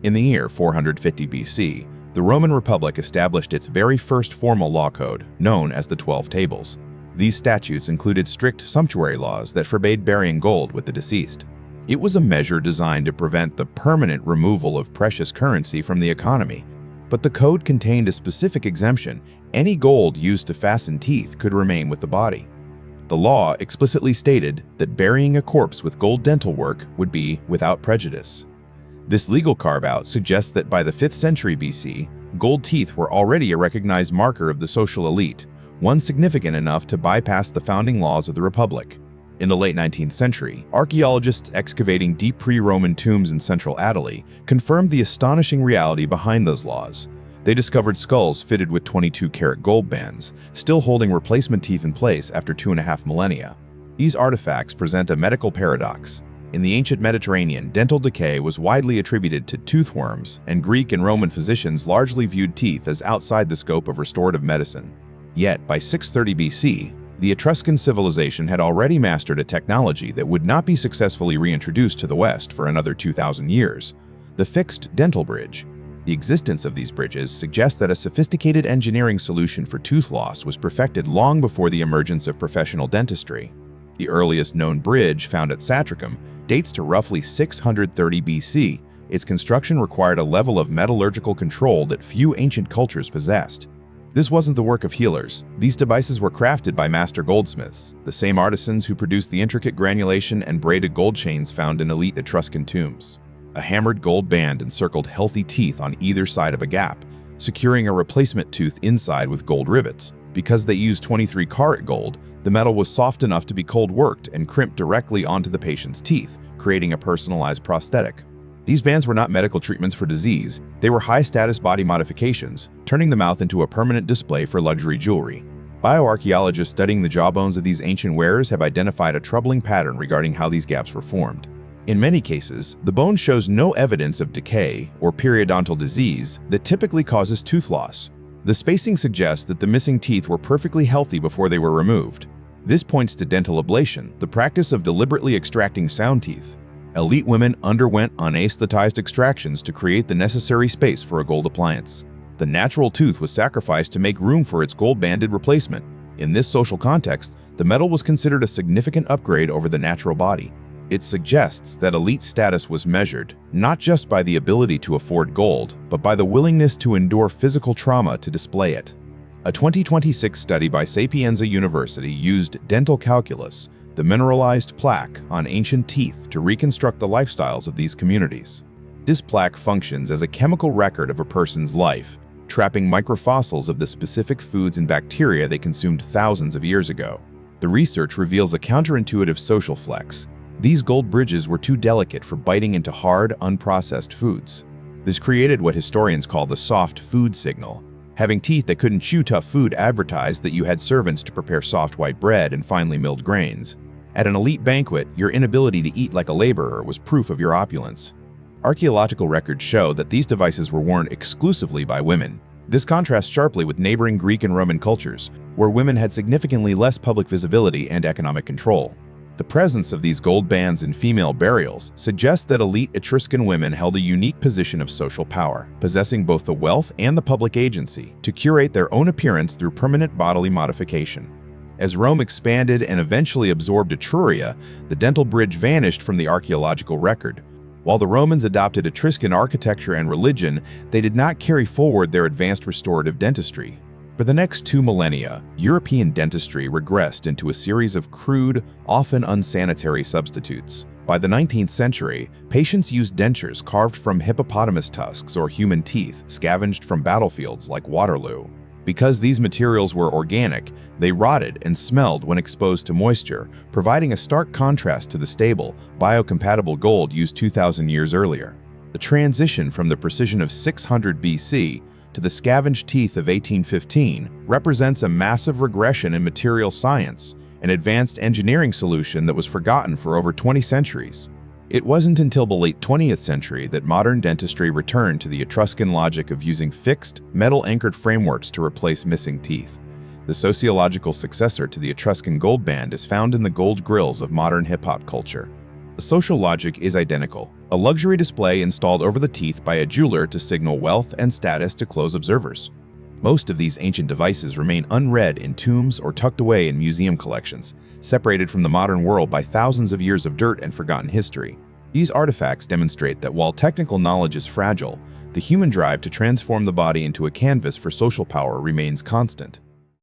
In the year 450 BC, the Roman Republic established its very first formal law code, known as the 12 Tables. These statutes included strict sumptuary laws that forbade burying gold with the deceased. It was a measure designed to prevent the permanent removal of precious currency from the economy. But the code contained a specific exemption: any gold used to fasten teeth could remain with the body. The law explicitly stated that burying a corpse with gold dental work would be without prejudice. This legal carve-out suggests that by the 5th century BC, gold teeth were already a recognized marker of the social elite, one significant enough to bypass the founding laws of the Republic. In the late 19th century, archaeologists excavating deep pre-Roman tombs in central Italy confirmed the astonishing reality behind those laws. They discovered skulls fitted with 22-karat gold bands, still holding replacement teeth in place after 2.5 millennia. These artifacts present a medical paradox. In the ancient Mediterranean, dental decay was widely attributed to toothworms, and Greek and Roman physicians largely viewed teeth as outside the scope of restorative medicine. Yet, by 630 BC, the Etruscan civilization had already mastered a technology that would not be successfully reintroduced to the West for another 2,000 years: the fixed dental bridge. The existence of these bridges suggests that a sophisticated engineering solution for tooth loss was perfected long before the emergence of professional dentistry. The earliest known bridge, found at Satricum, dates to roughly 630 BC. Its construction required a level of metallurgical control that few ancient cultures possessed. This wasn't the work of healers. These devices were crafted by master goldsmiths, the same artisans who produced the intricate granulation and braided gold chains found in elite Etruscan tombs. A hammered gold band encircled healthy teeth on either side of a gap, securing a replacement tooth inside with gold rivets. Because they used 23-karat gold, the metal was soft enough to be cold-worked and crimped directly onto the patient's teeth, creating a personalized prosthetic. These bands were not medical treatments for disease, they were high-status body modifications, turning the mouth into a permanent display for luxury jewelry. Bioarchaeologists studying the jawbones of these ancient wearers have identified a troubling pattern regarding how these gaps were formed. In many cases, the bone shows no evidence of decay or periodontal disease that typically causes tooth loss. The spacing suggests that the missing teeth were perfectly healthy before they were removed. This points to dental ablation, the practice of deliberately extracting sound teeth. Elite women underwent unanesthetized extractions to create the necessary space for a gold appliance. The natural tooth was sacrificed to make room for its gold-banded replacement. In this social context, the metal was considered a significant upgrade over the natural body. It suggests that elite status was measured not just by the ability to afford gold, but by the willingness to endure physical trauma to display it. A 2026 study by Sapienza University used dental calculus, the mineralized plaque on ancient teeth, to reconstruct the lifestyles of these communities. This plaque functions as a chemical record of a person's life, trapping microfossils of the specific foods and bacteria they consumed thousands of years ago. The research reveals a counterintuitive social flex. These gold bridges were too delicate for biting into hard, unprocessed foods. This created what historians call the soft food signal. Having teeth that couldn't chew tough food advertised that you had servants to prepare soft white bread and finely milled grains. At an elite banquet, your inability to eat like a laborer was proof of your opulence. Archaeological records show that these devices were worn exclusively by women. This contrasts sharply with neighboring Greek and Roman cultures, where women had significantly less public visibility and economic control. The presence of these gold bands in female burials suggests that elite Etruscan women held a unique position of social power, possessing both the wealth and the public agency to curate their own appearance through permanent bodily modification. As Rome expanded and eventually absorbed Etruria, the dental bridge vanished from the archaeological record. While the Romans adopted Etruscan architecture and religion, they did not carry forward their advanced restorative dentistry. For the next 2 millennia, European dentistry regressed into a series of crude, often unsanitary substitutes. By the 19th century, patients used dentures carved from hippopotamus tusks or human teeth, scavenged from battlefields like Waterloo. Because these materials were organic, they rotted and smelled when exposed to moisture, providing a stark contrast to the stable, biocompatible gold used 2,000 years earlier. The transition from the precision of 600 BC to the scavenged teeth of 1815 represents a massive regression in material science, an advanced engineering solution that was forgotten for over 20 centuries. It wasn't until the late 20th century that modern dentistry returned to the Etruscan logic of using fixed, metal-anchored frameworks to replace missing teeth. The sociological successor to the Etruscan gold band is found in the gold grills of modern hip-hop culture. The social logic is identical. a luxury display installed over the teeth by a jeweler to signal wealth and status to close observers. Most of these ancient devices remain unread in tombs or tucked away in museum collections, separated from the modern world by thousands of years of dirt and forgotten history. These artifacts demonstrate that while technical knowledge is fragile, the human drive to transform the body into a canvas for social power remains constant.